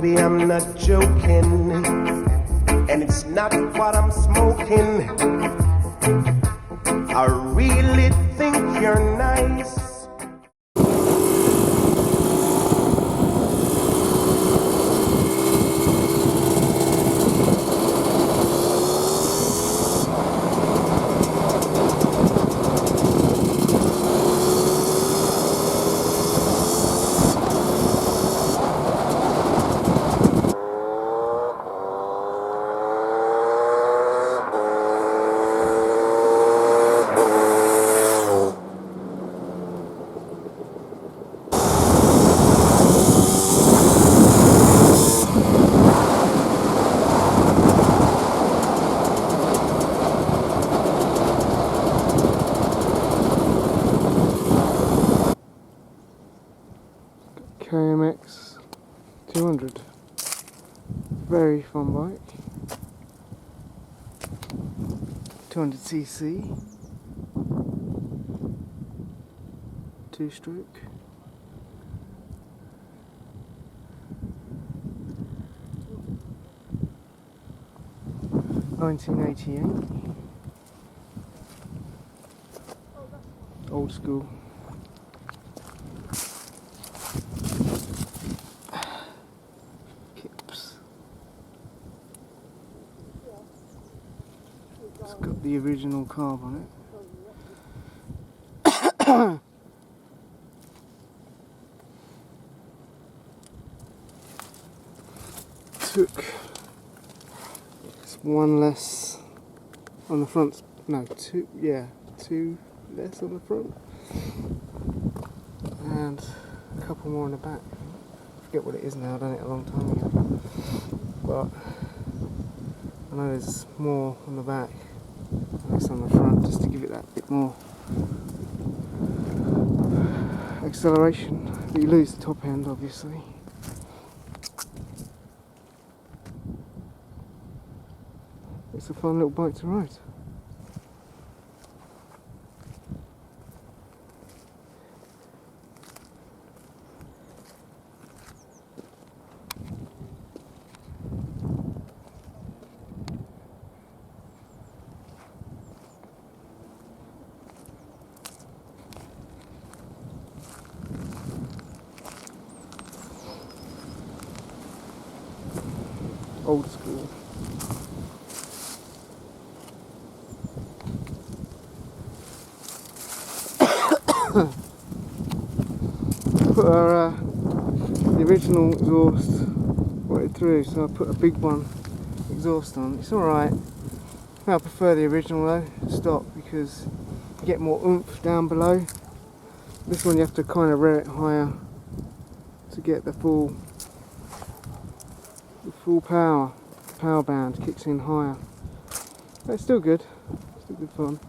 Baby, I'm not joking, and it's not what I'm smoking. I really think you're nice. KMX 200, very fun bike, 200cc, 2-stroke, (1988), old school. It's got the original carb on it. Took one less on the front. No, two. Yeah, two less on the front, and a couple more on the back. I forget what it is now. I've done it a long time ago, but I know there's more on the back than less on the front, just to give it that bit more acceleration. But you lose the top end, obviously. It's a fun little bike to ride. Old school. Put the original exhaust right through, so I put a big one exhaust on. It's alright. I prefer the original though, stock, because you get more oomph down below. This one you have to kind of rear it higher to get the full power. Power band kicks in higher. But it's still good. Still good fun.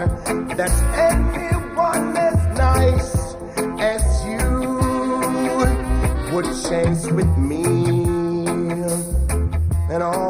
that anyone as nice as you would chase with me. And all